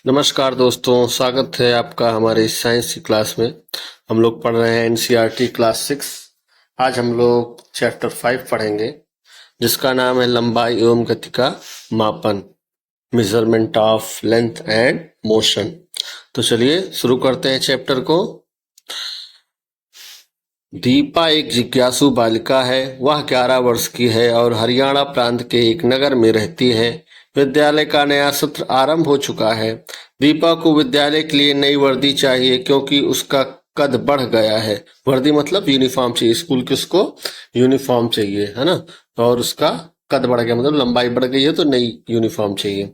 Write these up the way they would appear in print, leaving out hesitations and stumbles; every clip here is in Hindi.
नमस्कार दोस्तों, स्वागत है आपका हमारे साइंस की क्लास में। हम लोग पढ़ रहे हैं एनसीईआरटी क्लास 6। आज हम लोग चैप्टर 5 पढ़ेंगे जिसका नाम है लंबाई एवं गति का मापन, measurement of length and motion. तो चलिए शुरू करते हैं चैप्टर को। दीपा एक जिज्ञासु बालिका है। वह 11 वर्ष की है और हरियाणा प्रांत के एक नगर में रहती है। विद्यालय का नया सत्र आरंभ हो चुका है। दीपा को विद्यालय के लिए नई वर्दी चाहिए क्योंकि उसका कद बढ़ गया है। वर्दी मतलब यूनिफॉर्म चाहिए, स्कूल की उसको यूनिफॉर्म चाहिए, है ना। और उसका कद बढ़ गया मतलब लंबाई बढ़ गई है तो नई यूनिफॉर्म चाहिए।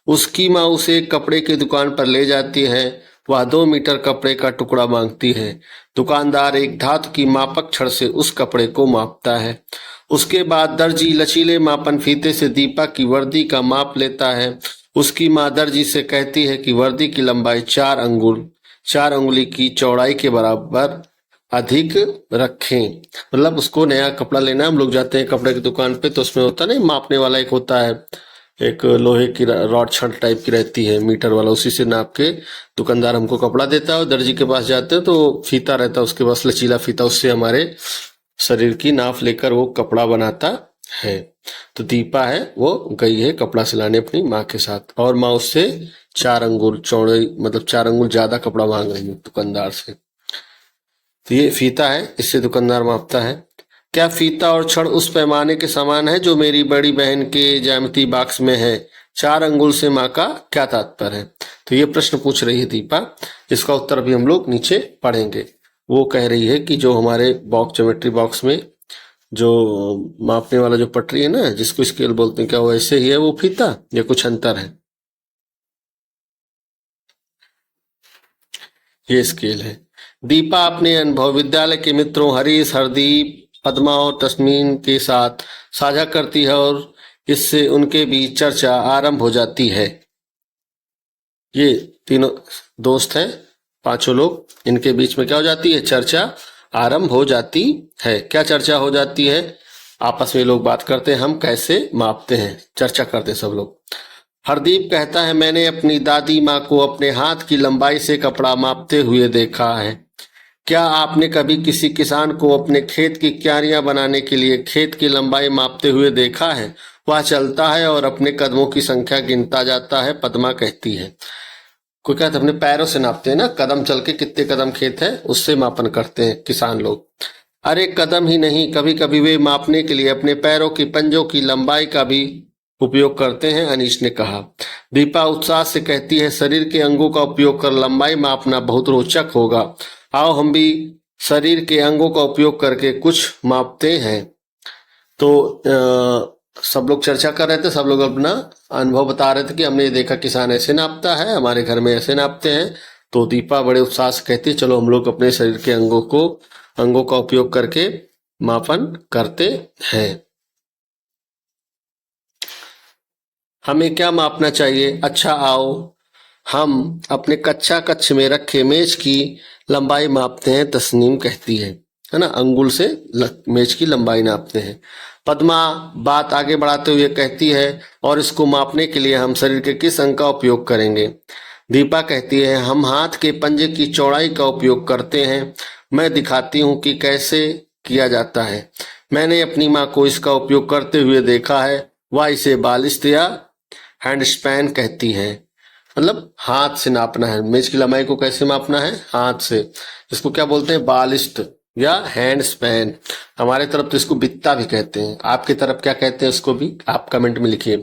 उसकी माँ उसे कपड़े की दुकान पर ले जाती है। वह 2 मीटर कपड़े का टुकड़ा मांगती है। दुकानदार एक धातु की मापक छड़ से उस कपड़े को मापता है। उसके बाद दर्जी लचीले मापन फीते से दीपा की वर्दी का माप लेता है। उसकी माँ दर्जी से कहती है कि वर्दी की लंबाई 4 अंगुली की चौड़ाई के बराबर अधिक रखें। मतलब उसको नया कपड़ा लेना, हम लोग जाते हैं कपड़े की दुकान पे तो उसमें होता नहीं मापने वाला, एक होता है, एक लोहे की रॉड छड़ टाइप की रहती है मीटर वाला, उसी से नाप के दुकानदार हमको कपड़ा देता है। और दर्जी के पास जाते हैं तो फीता रहता है उसके पास, लचीला फीता, उससे हमारे शरीर की नाप लेकर वो कपड़ा बनाता है। तो दीपा है वो गई है कपड़ा सिलाने अपनी माँ के साथ और माँ उससे 4 अंगुल चौड़ाई मतलब 4 अंगुल ज्यादा कपड़ा मांग रही है दुकानदार से। तो ये फीता है, इससे दुकानदार मापता है। क्या फीता और छड़ उस पैमाने के समान है जो मेरी बड़ी बहन के ज्यामिति बॉक्स में है? 4 अंगुल से माँ का क्या तात्पर्य है? तो ये प्रश्न पूछ रही है दीपा। इसका उत्तर भी हम लोग नीचे पढ़ेंगे। वो कह रही है कि जो हमारे बॉक्स, ज्योमेट्री बॉक्स में जो मापने वाला जो पटरी है ना, जिसको स्केल बोलते हैं, क्या वो ऐसे ही है वो फीता या कुछ अंतर है? ये स्केल है। दीपा अपने अनुभव विद्यालय के मित्रों हरीश, हरदीप, पद्मा और तस्मीन के साथ साझा करती है और इससे उनके बीच चर्चा आरंभ हो जाती है। ये तीनों दोस्त हैं, 5 लोग, इनके बीच में क्या हो जाती है? चर्चा आरंभ हो जाती है। क्या चर्चा हो जाती है? आपस में लोग बात करते हैं, हम कैसे मापते हैं, चर्चा करते हैं सब लोग। हरदीप कहता है, मैंने अपनी दादी माँ को अपने हाथ की लंबाई से कपड़ा मापते हुए देखा है। क्या आपने कभी किसी किसान को अपने खेत की क्यारियां बनाने के लिए खेत की लंबाई मापते हुए देखा है? वह चलता है और अपने कदमों की संख्या गिनता जाता है। पद्मा कहती है, कोई कहता है अपने पैरों से नापते हैं ना, कदम चल के कितने कदम खेत है उससे मापन करते हैं किसान लोग। अरे कदम ही नहीं, कभी कभी वे मापने के लिए अपने पैरों की पंजों की लंबाई का भी उपयोग करते हैं, अनीश ने कहा। दीपा उत्साह से कहती है, शरीर के अंगों का उपयोग कर लंबाई मापना बहुत रोचक होगा। आओ हम भी शरीर के अंगों का उपयोग करके कुछ मापते हैं। तो सब लोग चर्चा कर रहे थे, सब लोग अपना अनुभव बता रहे थे कि हमने ये देखा किसान ऐसे नापता है, हमारे घर में ऐसे नापते हैं। तो दीपा बड़े उत्साह से कहती है, चलो हम लोग अपने शरीर के अंगों का उपयोग करके मापन करते हैं। हमें क्या मापना चाहिए? अच्छा आओ हम अपने कक्षा कक्ष में रखे मेज की लंबाई मापते हैं, तस्नीम कहती है ना। अंगुल से मेज की लंबाई नापते हैं। पद्मा बात आगे बढ़ाते हुए कहती है, और इसको मापने के लिए हम शरीर के किस अंग का उपयोग करेंगे? दीपा कहती है, हम हाथ के पंजे की चौड़ाई का उपयोग करते हैं। मैं दिखाती हूँ कि कैसे किया जाता है। मैंने अपनी माँ को इसका उपयोग करते हुए देखा है। वह इसे बालिश्त या हैंड स्पैन कहती है। मतलब हाथ से नापना है। मेज की लंबाई को कैसे मापना है? हाथ से। इसको क्या बोलते हैं? बालिस्ट या हैंड स्पैन। हमारे तरफ तो इसको बित्ता भी कहते हैं, आपकी तरफ क्या कहते हैं उसको भी आप कमेंट में लिखिए।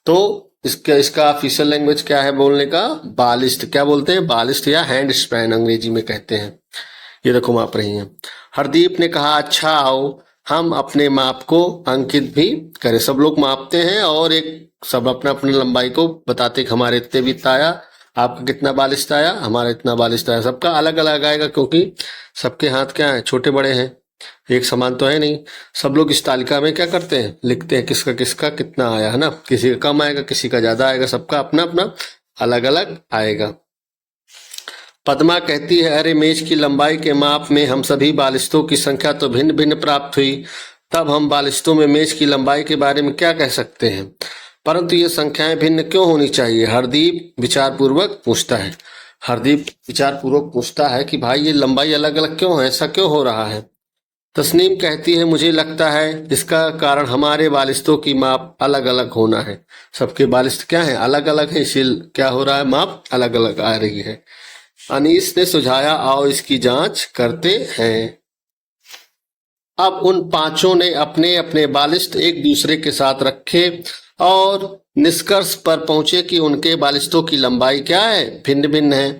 तो इसका ऑफिशियल लैंग्वेज क्या है बोलने का? बालिस्ट। क्या बोलते हैं? बालिस्ट या हैंड स्पैन अंग्रेजी में कहते हैं। ये देखो माप रही हैं। हरदीप ने कहा, अच्छा आओ हम अपने माप को अंकित भी करें। सब लोग मापते हैं और एक सब अपना अपनी लंबाई को बताते कि हमारे इतने बित्त आया, आपका कितना बालिश्त आया, हमारा इतना बालिश्त आया। सबका अलग अलग आएगा क्योंकि सबके हाथ क्या है, छोटे बड़े हैं, एक समान तो है नहीं। सब लोग इस तालिका में क्या करते हैं? लिखते हैं किसका किसका कितना आया, है ना। किसी का कम आएगा, किसी का ज्यादा आएगा, सबका अपना अपना अलग अलग आएगा। पद्मा कहती है, अरे मेज की लंबाई के माप में हम सभी बालिश्तों की संख्या तो भिन्न भिन्न प्राप्त हुई, तब हम बालिश्तों में मेज की लंबाई के बारे में क्या कह सकते हैं? परंतु ये संख्याएं भिन्न क्यों होनी चाहिए? हरदीप विचारपूर्वक पूछता है। हरदीप विचारपूर्वक पूछता है कि भाई ये लंबाई अलग अलग क्यों है, ऐसा क्यों हो रहा है? तस्नीम कहती है मुझे लगता है इसका कारण हमारे बालिस्तों की माप अलग अलग होना है। सबके बालिस्त क्या है? अलग अलग है, इसीलिए क्या हो रहा है? माप अलग अलग आ रही है। अनीस ने सुझाया आओ इसकी जांच करते हैं। अब उन पांचों ने अपने अपने बालिस्त एक दूसरे के साथ रखे और निष्कर्ष पर पहुंचे कि उनके बालिस्तों की लंबाई क्या है? भिन्न भिन्न है।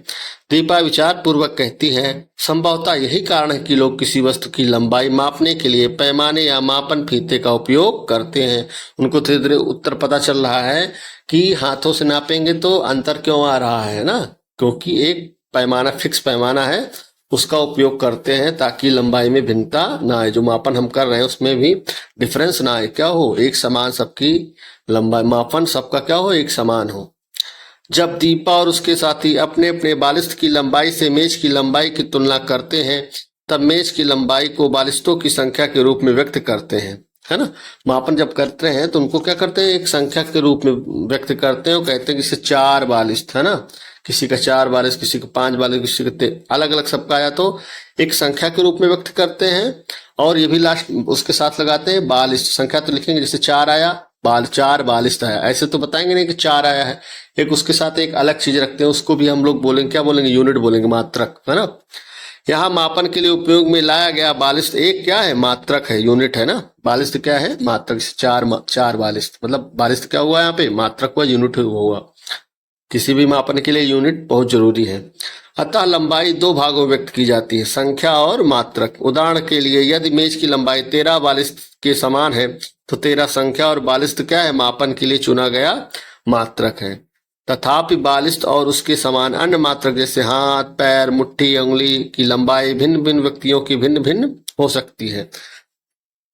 दीपा विचार पूर्वक कहती है संभवतः यही कारण है कि लोग किसी वस्तु की लंबाई मापने के लिए पैमाने या मापन फीते का उपयोग करते हैं। उनको धीरे धीरे उत्तर पता चल रहा है कि हाथों से नापेंगे तो अंतर क्यों आ रहा है ना, क्योंकि एक पैमाना फिक्स पैमाना है, उसका उपयोग करते हैं ताकि लंबाई में भिन्नता ना आए। जो मापन हम कर रहे हैं उसमें भी डिफरेंस ना आए, क्या हो? एक समान सबकी लंबाई, मापन सबका क्या हो? एक समान हो। जब दीपा और उसके साथी अपने अपने बालिस्त की लंबाई से मेज की लंबाई की तुलना करते हैं तब मेज की लंबाई को बालिस्तों की संख्या के रूप में व्यक्त करते हैं, है ना। मापन जब करते हैं तो उनको क्या करते हैं? एक संख्या के रूप में व्यक्त करते हैं और कहते हैं कि इसे 4 बालिस्त, है ना। किसी का 4 बालिस्त, किसी का 5 बालिस्त, किसी का अलग अलग सबका आया तो एक संख्या के रूप में व्यक्त करते हैं। और ये भी लास्ट उसके साथ लगाते हैं बालिस्त। संख्या तो लिखेंगे जैसे 4 आया, 4 बालिस्त आया, ऐसे तो बताएंगे नहीं कि 4 आया है। एक उसके साथ एक अलग चीज रखते हैं, उसको भी हम लोग बोलेंगे, क्या बोलेंगे? यूनिट बोलेंगे, मात्रक, है ना। यहाँ मापन के लिए उपयोग में लाया गया बालिस्त एक क्या है? मात्रक है, यूनिट है ना। बालिस्त क्या है? मात्रक। 4 बालिस्त मतलब बालिस्त क्या हुआ? यहाँ पे मात्रक हुआ, यूनिट हुआ। किसी भी मापन के लिए यूनिट बहुत जरूरी है। अतः लंबाई 2 भागों में व्यक्त की जाती है, संख्या और मात्रक। उदाहरण के लिए यदि मेज की लंबाई 13 बालिस्त के समान है तो 13 संख्या और बालिस्त क्या है? मापन के लिए चुना गया मात्रक है। तथापि बालिस्त और उसके समान अन्य मात्रक जैसे हाथ, पैर, मुट्ठी, उंगली की लंबाई भिन्न भिन्न व्यक्तियों की भिन्न भिन्न हो सकती है।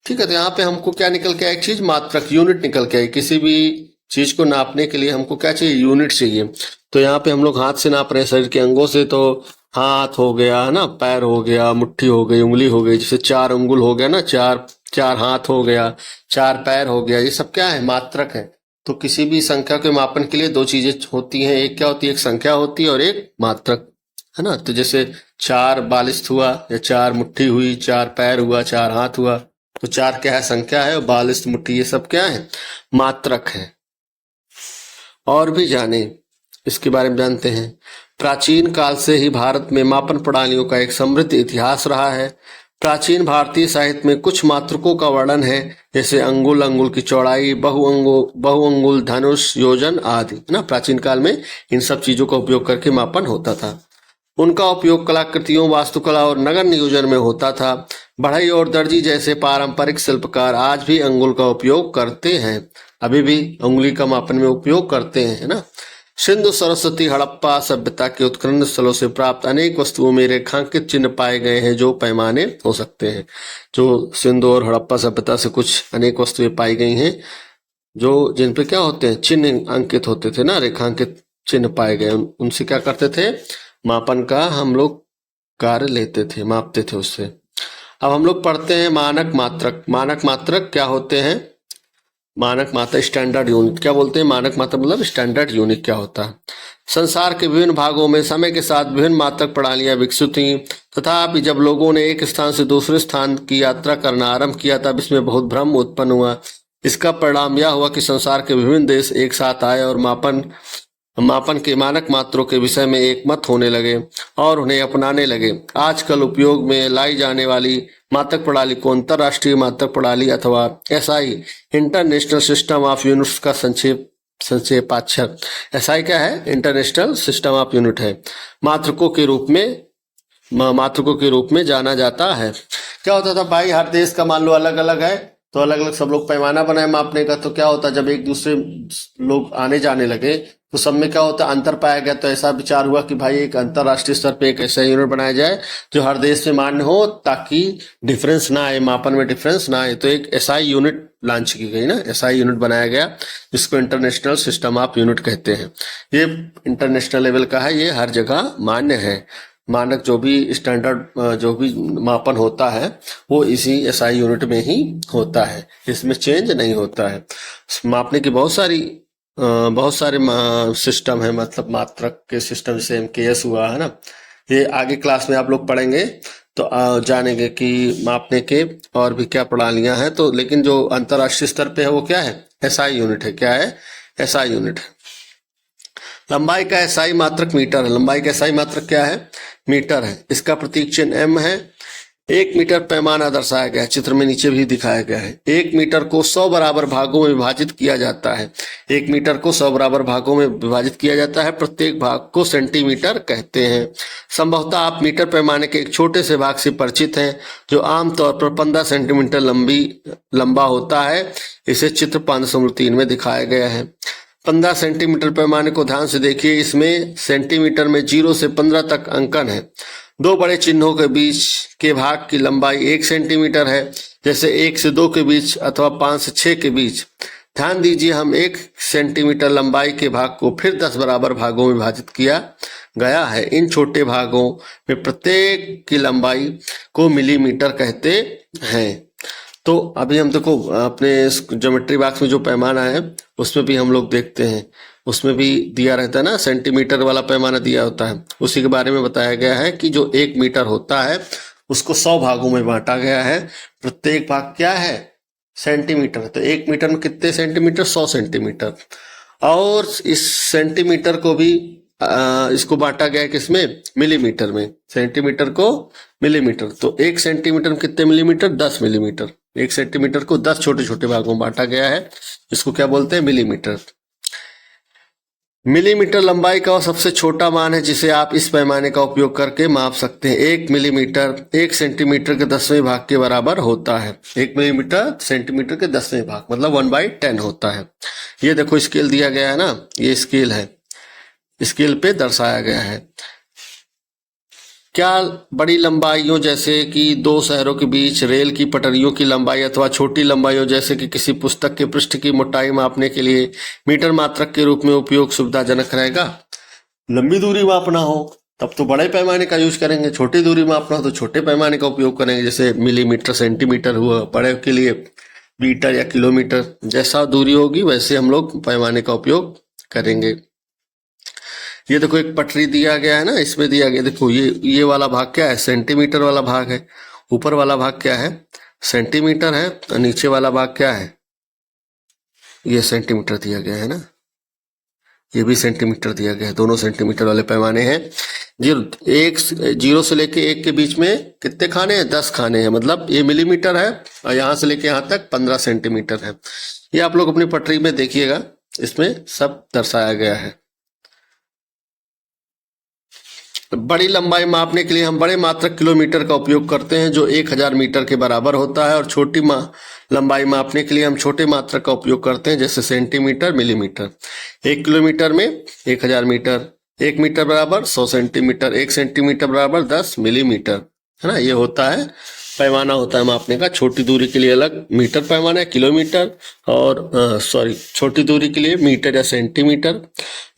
ठीक है, तो यहाँ पे हमको क्या निकल के आया? एक चीज मात्रक, यूनिट निकल के आई। किसी भी चीज को नापने के लिए हमको क्या चाहिए? यूनिट चाहिए। तो यहाँ पे हम लोग हाथ से नाप रहे हैं, शरीर के अंगों से, तो हाथ हो गया, है ना, पैर हो गया, मुट्ठी हो गई, उंगली हो गई। जैसे 4 उंगल हो गया ना, 4 हाथ हो गया, 4 पैर हो गया, ये सब क्या है? मात्रक है। तो किसी भी संख्या के मापन के लिए 2 चीजें होती हैं, एक क्या होती है? एक संख्या होती है और एक मात्रक, है ना। तो जैसे 4 बालिस्त हुआ या 4 मुट्ठी हुई, 4 पैर हुआ, 4 हाथ हुआ, तो 4 क्या है? संख्या है, और बालिस्त, मुट्ठी, ये सब क्या है? मात्रक है। और भी जाने इसके बारे में जानते हैं। प्राचीन काल से ही भारत में मापन प्रणालियों का एक समृद्ध इतिहास रहा है। प्राचीन भारतीय साहित्य में कुछ मात्रकों का वर्णन है, जैसे अंगुल, अंगुल की चौड़ाई, बहुअंगुल, धनुष, योजन आदि, ना। प्राचीन काल में इन सब चीजों का उपयोग करके मापन होता था। उनका उपयोग कलाकृतियों, वास्तुकला और नगर नियोजन में होता था। बढ़ई और दर्जी जैसे पारंपरिक शिल्पकार आज भी अंगुल का उपयोग करते हैं, अभी भी उंगली का मापन में उपयोग करते हैं, है ना। सिंधु, सरस्वती, हड़प्पा सभ्यता के उत्खनन स्थलों से प्राप्त अनेक वस्तुओं में रेखांकित चिन्ह पाए गए हैं जो पैमाने हो सकते हैं। जो सिंधु और हड़प्पा सभ्यता से कुछ अनेक वस्तुएं पाई गई हैं जो जिन पे क्या होते हैं? चिन्ह अंकित होते थे ना, रेखांकित चिन्ह पाए गए। उनसे क्या करते थे? मापन का हम लोग कार्य लेते थे, मापते थे उससे। अब हम लोग पढ़ते हैं मानक मात्रक। मानक मात्रक क्या होते हैं? मानक मात्रक स्टैंडर्ड यूनिट। क्या बोलते हैं? मानक मात्रक मतलब स्टैंडर्ड यूनिट क्या होता है? संसार के विभिन्न भागों में समय के साथ विभिन्न मात्रक प्रणालियां विकसित हुई, तथापि जब लोगों ने एक स्थान से दूसरे स्थान की यात्रा करना आरंभ किया तब इसमें बहुत भ्रम उत्पन्न हुआ। इसका परिणाम यह हुआ कि संसार के विभिन्न देश एक साथ आए और मापन के मानक मात्रों के विषय में एक मत होने लगे और उन्हें अपनाने लगे। आजकल उपयोग में लाई जाने वाली मात्रक प्रणाली को अंतरराष्ट्रीय मात्रक प्रणाली अथवा SI, international system of units का संक्षेपाक्षर। एसआई क्या है? इंटरनेशनल सिस्टम ऑफ यूनिट है। मात्रकों के रूप में जाना जाता है। क्या होता था भाई? हर देश का मान लो अलग अलग है, तो अलग अलग सब लोग पैमाना बनाए मापने का। तो क्या होता, जब एक दूसरे लोग आने जाने लगे तो सब में क्या होता, अंतर पाया गया। तो ऐसा विचार हुआ कि भाई एक अंतरराष्ट्रीय स्तर पे एक ऐसा यूनिट बनाया जाए जो हर देश में मान्य हो, ताकि डिफरेंस ना आए, मापन में डिफरेंस ना आए। तो एक एसआई यूनिट लॉन्च की गई ना, एसआई यूनिट बनाया गया, जिसको इंटरनेशनल सिस्टम ऑफ यूनिट कहते हैं। ये इंटरनेशनल लेवल का है, ये हर जगह मान्य है। मानक जो भी स्टैंडर्ड जो भी मापन होता है वो इसी एसआई यूनिट में ही होता है, इसमें चेंज नहीं होता है। मापने की बहुत सारे सिस्टम है, मतलब मात्रक के सिस्टम, जैसे MKS हुआ है ना, ये आगे क्लास में आप लोग पढ़ेंगे तो जानेंगे कि मापने के और भी क्या प्रणालियां हैं। तो लेकिन जो अंतर्राष्ट्रीय स्तर पे है वो क्या है, एसआई यूनिट है। क्या है, एसआई यूनिट है। लंबाई का एसआई मात्रक मीटर है। लंबाई का एसआई मात्रक क्या है, मीटर है। इसका प्रतीक चिन्ह M है। 1 मीटर पैमाना दर्शाया गया है, चित्र में नीचे भी दिखाया गया है। 1 मीटर को 100 बराबर भागों में विभाजित किया जाता है। 1 मीटर को 100 बराबर भागों में विभाजित किया जाता है। प्रत्येक भाग को सेंटीमीटर कहते हैं। संभवतः आप मीटर पैमाने के एक छोटे से भाग से परिचित हैं जो आमतौर पर 15 सेंटीमीटर लंबा होता है। इसे चित्र 5.3 में दिखाया गया है। 15 सेंटीमीटर पैमाने को ध्यान से देखिए। इसमें सेंटीमीटर में 0 से 15 तक अंकन है। दो बड़े चिन्हों के बीच के भाग की लंबाई 1 सेंटीमीटर है, जैसे 1 से 2 के बीच अथवा 5 से 6 के बीच। ध्यान दीजिए, हम 1 सेंटीमीटर लंबाई के भाग को फिर 10 बराबर भागों में विभाजित किया गया है। इन छोटे भागों में प्रत्येक की लंबाई को मिलीमीटर कहते हैं। तो अभी हम देखो अपने ज्योमेट्री बॉक्स में जो पैमाना है उसमें भी हम लोग देखते हैं, उसमें भी दिया रहता है ना, सेंटीमीटर वाला पैमाना दिया होता है। उसी के बारे में बताया गया है कि जो 1 मीटर होता है उसको 100 भागों में बांटा गया है। प्रत्येक भाग क्या है, सेंटीमीटर। तो 1 मीटर में कितने सेंटीमीटर, 100 सेंटीमीटर। और इस सेंटीमीटर को भी इसको बांटा गया है किसमें, मिलीमीटर में। सेंटीमीटर को मिलीमीटर, तो 1 सेंटीमीटर में कितने मिलीमीटर, 10 मिलीमीटर। 1 सेंटीमीटर को 10 छोटे छोटे भागों में बांटा गया है, इसको क्या बोलते हैं, मिलीमीटर। मिलीमीटर लंबाई का सबसे छोटा मान है जिसे आप इस पैमाने का उपयोग करके माप सकते हैं। 1 मिलीमीटर 1 सेंटीमीटर के 10वें भाग के बराबर होता है। 1 मिलीमीटर सेंटीमीटर के 10वें भाग मतलब 1/10 होता है। ये देखो स्केल दिया गया है ना, ये स्केल है, स्केल पे दर्शाया गया है। क्या बड़ी लंबाइयों जैसे कि 2 शहरों के बीच रेल की पटरियों की लंबाई अथवा छोटी लंबाइयों जैसे कि किसी पुस्तक के पृष्ठ की मोटाई मापने के लिए मीटर मात्रक के रूप में उपयोग सुविधाजनक रहेगा? लंबी दूरी मापना हो तब तो बड़े पैमाने का यूज करेंगे, छोटी दूरी मापना हो तो छोटे पैमाने का उपयोग करेंगे, जैसे मिलीमीटर सेंटीमीटर हुआ। बड़े के लिए मीटर या किलोमीटर, जैसा दूरी होगी वैसे हम लोग पैमाने का उपयोग करेंगे। ये देखो एक पटरी दिया गया है ना, इसमें दिया गया, देखो ये वाला भाग क्या है, सेंटीमीटर वाला भाग है। ऊपर वाला भाग क्या है, सेंटीमीटर है, और नीचे वाला भाग क्या है, ये सेंटीमीटर दिया गया है ना, ये भी सेंटीमीटर दिया गया है। दोनों सेंटीमीटर वाले पैमाने हैं। 0 से लेके 1 के बीच में कितने खाने हैं, 10 खाने हैं, मतलब ये मिलीमीटर है, और यहां से लेके यहां तक 15 सेंटीमीटर है। ये आप लोग अपनी पटरी में देखिएगा, इसमें सब दर्शाया गया है। बड़ी लंबाई मापने के लिए हम बड़े मात्रक किलोमीटर का उपयोग करते हैं जो 1000 मीटर के बराबर होता है, और छोटी लंबाई मापने के लिए हम छोटे मात्रक का उपयोग करते हैं जैसे सेंटीमीटर, मिलीमीटर। 1 किलोमीटर में 1000 मीटर, 1 मीटर बराबर 100 सेंटीमीटर, 1 सेंटीमीटर बराबर 10 मिलीमीटर, है ना। ये होता है पैमाना होता है मापने का। छोटी दूरी के लिए अलग मीटर पैमाना है, किलोमीटर, और छोटी दूरी के लिए मीटर या सेंटीमीटर।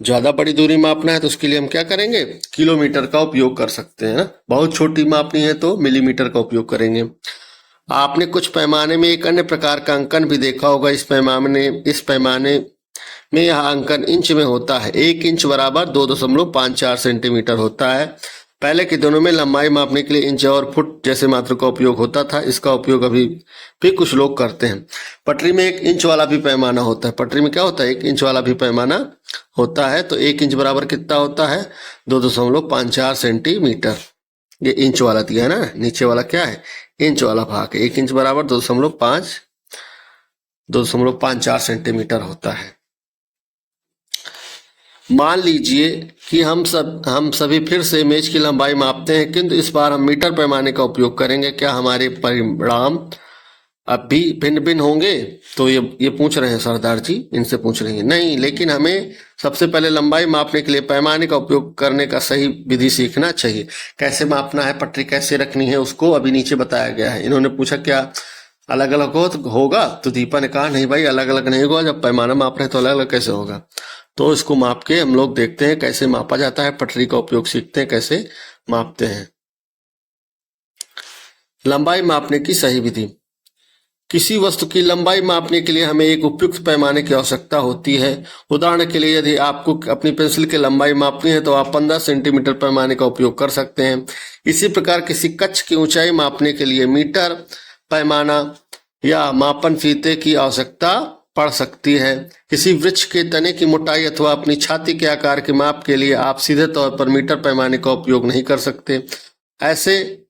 ज्यादा बड़ी दूरी मापना है तो उसके लिए हम क्या करेंगे, किलोमीटर का उपयोग कर सकते हैं ना। बहुत छोटी मापनी है तो मिलीमीटर का उपयोग करेंगे। आपने कुछ पैमाने में एक अन्य प्रकार का अंकन भी देखा होगा। इस पैमाने में यह अंकन इंच में होता है। 1 इंच बराबर 2.54 सेंटीमीटर होता है। पहले के दिनों में लंबाई मापने के लिए इंच और फुट जैसे मात्रा का उपयोग होता था। इसका उपयोग अभी भी कुछ लोग करते हैं। पटरी में 1 इंच वाला भी पैमाना होता है। पटरी में क्या होता है, 1 इंच वाला भी पैमाना होता है। तो 1 इंच बराबर कितना होता है, 2.54 सेंटीमीटर। ये इंच वाला दिया है ना, नीचे वाला क्या है, इंच वाला भाग है। 1 इंच बराबर 2.54 सेंटीमीटर होता है। मान लीजिए कि हम सभी फिर से मेज की लंबाई मापते हैं, किंतु इस बार हम मीटर पैमाने का उपयोग करेंगे। क्या हमारे परिणाम अब भी भिन्न भिन्न होंगे? तो ये पूछ रहे हैं सरदार जी, इनसे पूछ रहे हैं। नहीं, लेकिन हमें सबसे पहले लंबाई मापने के लिए पैमाने का उपयोग करने का सही विधि सीखना चाहिए। कैसे मापना है, पटरी कैसे रखनी है, उसको अभी नीचे बताया गया है। इन्होंने पूछा क्या अलग अलग होगा, तो दीपा ने कहा नहीं भाई, अलग अलग नहीं होगा। जब पैमाना माप रहे हैं तो अलग अलग कैसे होगा। तो इसको माप के हम लोग देखते हैं कैसे मापा जाता है, पटरी का उपयोग सीखते हैं कैसे मापते हैं। लंबाई मापने की सही विधि। किसी वस्तु की लंबाई मापने के लिए हमें एक उपयुक्त पैमाने की आवश्यकता होती है। उदाहरण के लिए यदि आपको अपनी पेंसिल की लंबाई मापनी है तो आप 15 सेंटीमीटर पैमाने का उपयोग कर सकते हैं। इसी प्रकार किसी कक्ष की ऊंचाई मापने के लिए मीटर पैमाना या मापन फीते की आवश्यकता पड़ सकती है। किसी वृक्ष के तने की मोटाई अथवा अपनी छाती के आकार के माप के लिए आप सीधे तौर पर मीटर पैमाने का उपयोग नहीं कर सकते। ऐसे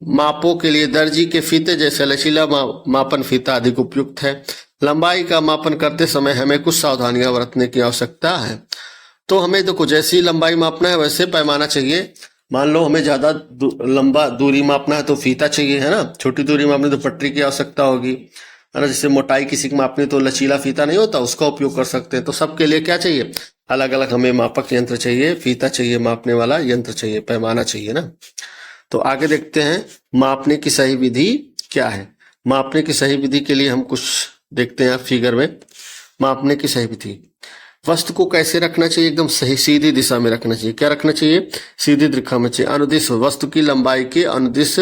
मापों के लिए दर्जी के फीते जैसे लचीला मापन फीता अधिक उपयुक्त है। लंबाई का मापन करते समय हमें कुछ सावधानियां बरतने की आवश्यकता है। तो हमें देखो जैसी लंबाई मापना है वैसे पैमाना चाहिए। मान लो हमें ज्यादा लंबा दूरी मापना है तो फीता चाहिए, है ना। छोटी दूरी मापनी तो पटरी की आवश्यकता होगी, है ना। जैसे मोटाई किसी की मापनी तो लचीला फीता नहीं होता, उसका उपयोग कर सकते हैं। तो सबके लिए क्या चाहिए, अलग अलग हमें मापक यंत्र चाहिए, फीता चाहिए, मापने वाला यंत्र चाहिए, पैमाना चाहिए ना। तो आगे देखते हैं मापने की सही विधि क्या है। मापने की सही विधि के लिए हम कुछ देखते हैं फिगर में। मापने की सही विधि, वस्तु को कैसे रखना चाहिए, एकदम सही सीधी दिशा में रखना चाहिए। क्या रखना चाहिए, सीधी दिशा में चाहिए। अनुदिश, वस्तु की लंबाई के अनुदिश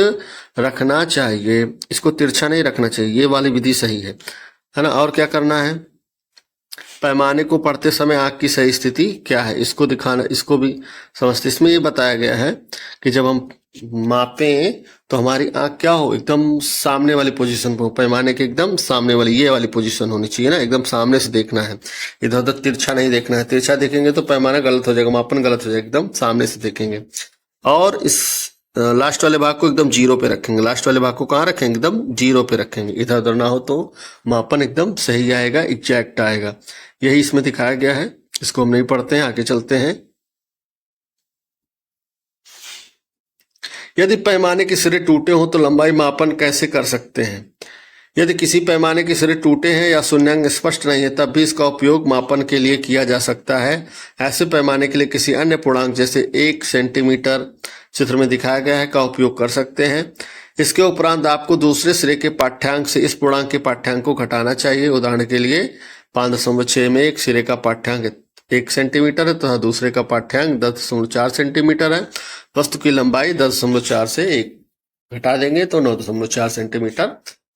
रखना चाहिए, इसको तिरछा नहीं रखना चाहिए। ये वाली विधि सही है ना। और क्या करना है, पैमाने को पढ़ते समय आंख की सही स्थिति क्या है इसको दिखाना, इसको भी समझते। इसमें ये बताया गया है कि जब हम मापें तो हमारी आंख क्या हो, एकदम सामने वाली पोजीशन पर हो। पैमाने के एकदम सामने वाली ये वाली पोजीशन होनी चाहिए ना, एकदम सामने से देखना है, इधर उधर तिरछा नहीं देखना है। तिरछा देखेंगे तो पैमाना गलत हो जाएगा, मापन गलत हो जाएगा। एकदम सामने से देखेंगे। और इस लास्ट वाले भाग को एकदम जीरो पे रखेंगे। लास्ट वाले भाग को कहाँ रखेंगे, एकदम जीरो पे रखेंगे, इधर उधर ना हो, तो मापन एकदम सही आएगा, एग्जैक्ट आएगा। यही इसमें दिखाया गया है। इसको हम नहीं पढ़ते हैं, आगे चलते हैं। यदि पैमाने के सिरे टूटे हों तो लंबाई मापन कैसे कर सकते हैं। यदि किसी पैमाने के सिरे टूटे हैं या शून्यांक स्पष्ट नहीं है तब भी इसका उपयोग मापन के लिए किया जा सकता है। ऐसे पैमाने के लिए किसी अन्य पूर्णांक जैसे 1 सेंटीमीटर चित्र में दिखाया गया है का उपयोग कर सकते हैं। इसके उपरांत आपको दूसरे सिरे के पाठ्यांक से इस पूर्णांक के पाठ्यांक को घटाना चाहिए। उदाहरण के लिए 5.6 में एक सिरे का पाठ्यांक 1 सेंटीमीटर है तथा दूसरे का पाठ्यांक 10.4 सेंटीमीटर है। वस्तु की लंबाई 10.4 से 1 घटा देंगे तो 9.4 सेंटीमीटर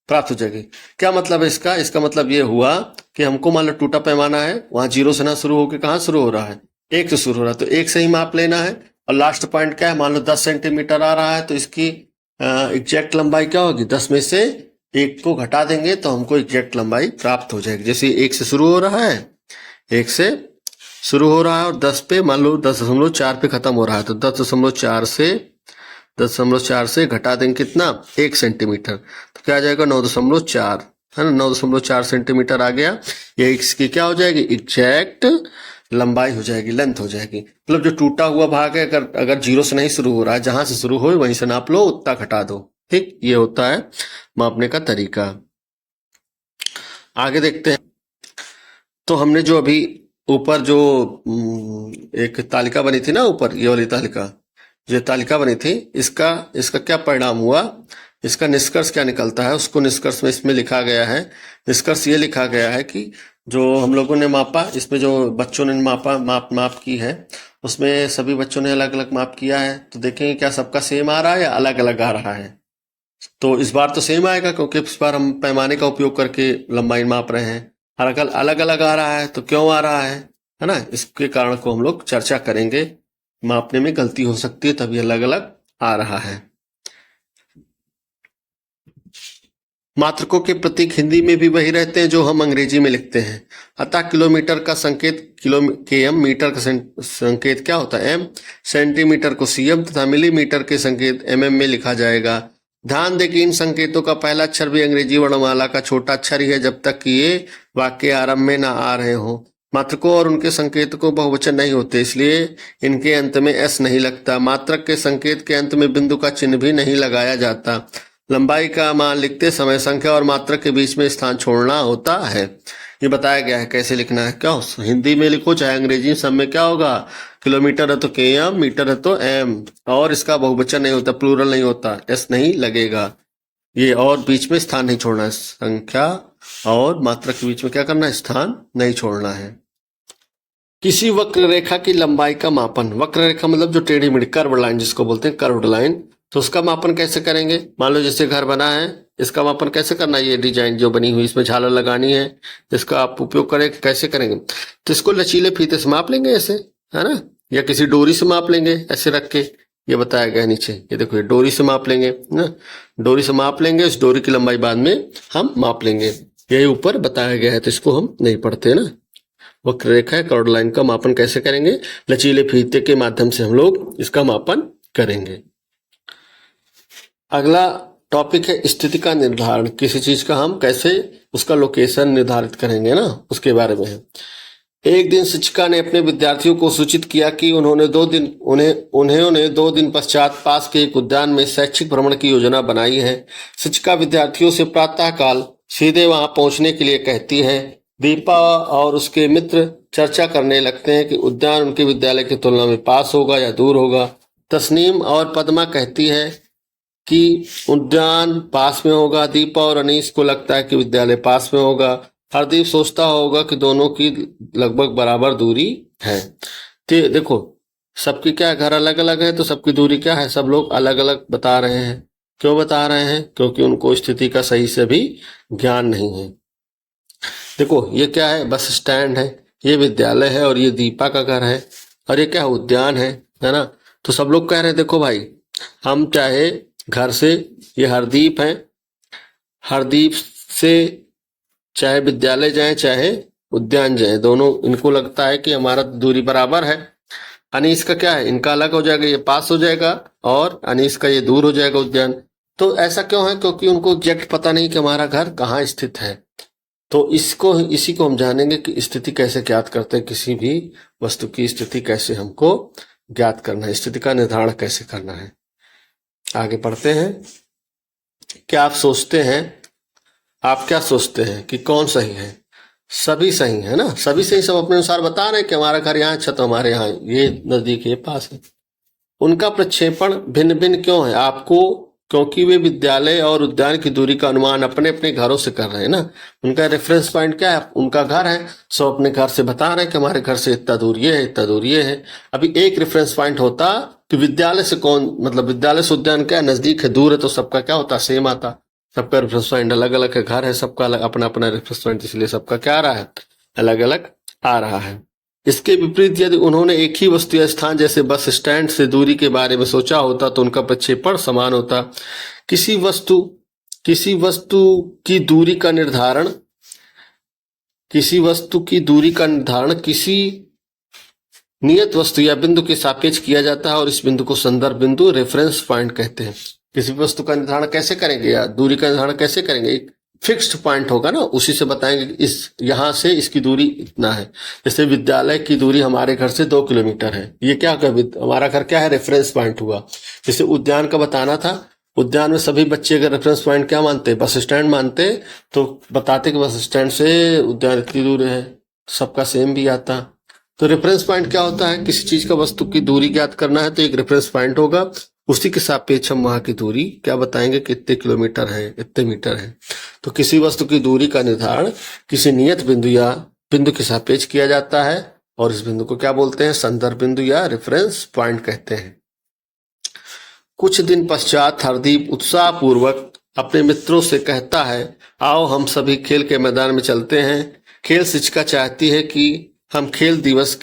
प्राप्त हो जाएगी। क्या मतलब है इसका, इसका मतलब ये हुआ कि हमको मान लो टूटा पैमाना है, वहां जीरो से ना शुरू होकर कहाँ शुरू हो रहा है, 1 से शुरू हो रहा है, तो 1 से ही माप लेना है। और लास्ट पॉइंट क्या है, मान लो 10 सेंटीमीटर आ रहा है तो इसकी एग्जैक्ट लंबाई क्या होगी, 10 में से 1 को घटा देंगे तो हमको एग्जैक्ट लंबाई प्राप्त हो जाएगी। जैसे 1 से शुरू हो रहा है, 1 से शुरू हो रहा है और 10 पे मान लो 10.4 पे खत्म हो रहा है, तो 10.4 से घटा देंगे कितना, 1 सेंटीमीटर, तो क्या आ जाएगा 9.4, है ना। 9.4 सेंटीमीटर आ गया। ये इसकी क्या हो जाएगी, एग्जैक्ट लंबाई हो जाएगी, लेंथ हो जाएगी। मतलब जो टूटा हुआ भाग है अगर जीरो से नहीं शुरू हो रहा है, जहां से शुरू हो वहीं से नाप लो, उतना घटा दो। ठीक, ये होता है मापने का तरीका। आगे देखते हैं। तो हमने जो अभी ऊपर जो एक तालिका बनी थी ना, ऊपर ये वाली तालिका, जो तालिका बनी थी, इसका क्या परिणाम हुआ, इसका निष्कर्ष क्या निकलता है, उसको निष्कर्ष में इसमें लिखा गया है। निष्कर्ष ये लिखा गया है कि जो हम लोगों ने मापा, इसमें जो बच्चों ने माप की है, उसमें सभी बच्चों ने अलग अलग माप किया है। तो देखेंगे क्या सबका सेम आ रहा है या अलग अलग आ रहा है। तो इस बार तो सेम आएगा क्योंकि इस बार हम पैमाने का उपयोग करके लंबाई माप रहे हैं। अलग अलग आ रहा है तो क्यों आ रहा है ना। इसके कारण को हम लोग चर्चा करेंगे। मापने में गलती हो सकती है तभी अलग अलग आ रहा है। मात्रकों के प्रतीक हिंदी में भी वही रहते हैं जो हम अंग्रेजी में लिखते हैं। अतः किलोमीटर का संकेत km, मीटर का संकेत क्या होता है m, सेंटीमीटर को cm तथा मिलीमीटर के संकेत mm में लिखा जाएगा। ध्यान दें कि इन संकेतों का पहला अक्षर भी अंग्रेजी वर्णमाला का छोटा अक्षर ही है जब तक कि ये वाक्य आरंभ में ना आ रहे हो। मात्रकों और उनके संकेतकों बहुवचन नहीं होते, इसलिए इनके अंत में s नहीं लगता। मात्रक के संकेत के अंत में बिंदु का चिन्ह भी नहीं लगाया जाता। लंबाई का मान लिखते समय संख्या और मात्रक के बीच में स्थान छोड़ना होता है। ये बताया गया है कैसे लिखना है। क्या हिंदी में लिखो चाहे अंग्रेजी, सब में क्या होगा, किलोमीटर है तो km, मीटर है तो m, और इसका बहुवचन नहीं होता, प्लूरल नहीं होता, s नहीं लगेगा। ये और बीच में स्थान नहीं छोड़ना है, संख्या और मात्रक के बीच में क्या करना है, स्थान नहीं छोड़ना है। किसी वक्र रेखा की लंबाई का मापन, वक्र रेखा मतलब जो टेढ़ी मेढ़ी कर्व लाइन जिसको बोलते हैं कर्व्ड लाइन, तो उसका मापन कैसे करेंगे। मान लो जैसे घर बना है, इसका मापन कैसे करना है, ये डिजाइन जो बनी हुई इसमें झालर लगानी है, इसका आप उपयोग करें, कैसे करेंगे, तो इसको लचीले फीते से माप लेंगे ऐसे, है ना, या किसी डोरी से माप लेंगे ऐसे रख के, ये बताया गया है नीचे, ये देखो ये डोरी से माप लेंगे ना, डोरी से माप लेंगे, उस डोरी की लंबाई बाद में हम माप लेंगे, यही ऊपर बताया गया है, तो इसको हम नहीं पढ़ते ना। वक्र रेखा है कर्व्ड लाइन का मापन कैसे करेंगे, लचीले फीते के माध्यम से हम लोग इसका मापन करेंगे। अगला टॉपिक है स्थिति का निर्धारण, किसी चीज का हम कैसे उसका लोकेशन निर्धारित करेंगे ना, उसके बारे में है। एक दिन शिक्षिका ने अपने विद्यार्थियों को सूचित किया कि उन्होंने 2 दिन पश्चात पास के एक उद्यान में शैक्षिक भ्रमण की योजना बनाई है। शिक्षिका विद्यार्थियों से प्रातःकाल सीधे वहां पहुंचने के लिए कहती है। दीपा और उसके मित्र चर्चा करने लगते हैं कि उद्यान उनके विद्यालय की तुलना में पास होगा या दूर होगा। तस्नीम और पद्मा कहती है कि उद्यान पास में होगा। दीपा और अनीस को लगता है कि विद्यालय पास में होगा। हरदीप सोचता होगा कि दोनों की लगभग बराबर दूरी है। तो देखो सबकी क्या घर अलग अलग है, तो सबकी दूरी क्या है, सब लोग अलग अलग बता रहे हैं। क्यों बता रहे हैं, क्योंकि उनको स्थिति का सही से भी ज्ञान नहीं है। देखो ये क्या है, बस स्टैंड है, ये विद्यालय है, और ये दीपा का घर है, और ये क्या है, उद्यान है ना। तो सब लोग कह रहे हैं देखो भाई, हम चाहे घर से, ये हरदीप है, हरदीप से चाहे विद्यालय जाए चाहे उद्यान जाए, दोनों इनको लगता है कि हमारा दूरी बराबर है। अनीस का क्या है, इनका अलग हो जाएगा, ये पास हो जाएगा, और अनीस का ये दूर हो जाएगा उद्यान। तो ऐसा क्यों है, क्योंकि उनको एग्जैक्ट पता नहीं कि हमारा घर कहाँ स्थित है। तो इसी को हम जानेंगे कि स्थिति कैसे ज्ञात करते हैं, किसी भी वस्तु की स्थिति कैसे हमको ज्ञात करना है, स्थिति का निर्धारण कैसे करना है। आगे पढ़ते हैं। क्या आप सोचते हैं, आप क्या सोचते हैं कि कौन सही है। सभी सही है ना, सभी सही, सब अपने अनुसार बता रहे हैं कि हमारा घर यहाँ अच्छा, तो हमारे यहाँ ये नजदीक है, पास है। उनका प्रक्षेपण भिन्न भिन्न क्यों है आपको, क्योंकि वे विद्यालय और उद्यान की दूरी का अनुमान अपने अपने घरों से कर रहे हैं ना। उनका रेफरेंस पॉइंट क्या है, उनका घर है, सो अपने घर से बता रहे हैं कि हमारे घर से इतना दूर ये है, इतना दूर ये है। अभी एक रेफरेंस पॉइंट होता कि विद्यालय से कौन, मतलब विद्यालय से उद्यान क्या नजदीक है दूर है, तो सबका क्या होता, सेम आता। सबका रेफरेंस पॉइंट अलग अलग है, घर है सबका अलग, अपना अपना रेफरेंस पॉइंट, इसलिए सबका क्या आ रहा है, अलग अलग आ रहा है। इसके विपरीत यदि उन्होंने एक ही वस्तु या स्थान जैसे बस स्टैंड से दूरी के बारे में सोचा होता तो उनका प्रक्षेपण समान होता। किसी वस्तु की दूरी का निर्धारण, किसी वस्तु की दूरी का निर्धारण किसी नियत वस्तु या बिंदु के सापेक्ष किया जाता है, और इस बिंदु को संदर्भ बिंदु रेफरेंस पॉइंट कहते हैं। किसी वस्तु का निर्धारण कैसे करेंगे या दूरी का निर्धारण कैसे करेंगे, एक फिक्स्ड पॉइंट होगा ना, उसी से बताएंगे इस यहाँ से इसकी दूरी इतना है। जैसे विद्यालय की दूरी हमारे घर से 2 किलोमीटर है, ये क्या होगा, हमारा घर क्या है, रेफरेंस पॉइंट हुआ। जैसे उद्यान का बताना था, उद्यान में सभी बच्चे अगर रेफरेंस पॉइंट क्या मानते, बस स्टैंड मानते, तो बताते कि बस स्टैंड से उद्यान इतनी दूर है, सबका सेम भी आता। तो रेफरेंस पॉइंट क्या होता है, किसी चीज का वस्तु की दूरी ज्ञात करना है तो एक रेफरेंस पॉइंट होगा, उसी के सापेक्ष हम वहां की दूरी क्या बताएंगे, कितने किलोमीटर है, इतने मीटर है। तो किसी वस्तु की दूरी का निर्धारण किसी नियत बिंदु या बिंदु के सापेक्ष किया जाता है, और इस बिंदु को क्या बोलते हैं, संदर्भ बिंदु या रेफरेंस पॉइंट कहते हैं। कुछ दिन पश्चात हरदीप उत्साह पूर्वक अपने मित्रों से कहता है, आओ हम सभी खेल के मैदान में चलते हैं। खेल शिक्षिका चाहती है कि हम खेल दिवस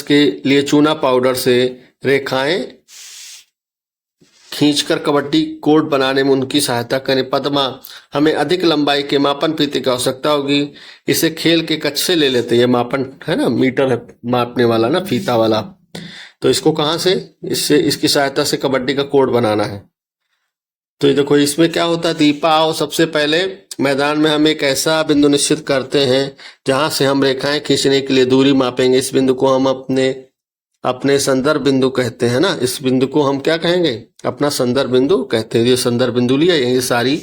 के लिए चूना पाउडर से रेखाएं खींचकर कबड्डी कोर्ट बनाने में उनकी सहायता करें। पद्मा, हमें अधिक लंबाई के मापन फीते की आवश्यकता होगी, इसे खेल के कच्छ से ले लेते हैं। ये मापन है ना, मीटर है मापने वाला ना, फीता वाला। तो इसको कहाँ से, इससे इसकी सहायता से कबड्डी का कोर्ट बनाना है। तो ये देखो इसमें क्या होता है, दीपा आओ सबसे पहले मैदान में हम एक ऐसा बिंदु निश्चित करते हैं जहां से हम रेखाएं खींचने के लिए दूरी मापेंगे। इस बिंदु को हम अपने संदर्भ बिंदु कहते हैं ना, इस बिंदु को हम क्या कहेंगे, अपना संदर्भ बिंदु कहते हैं। ये संदर्भ बिंदु लिया, यही सारी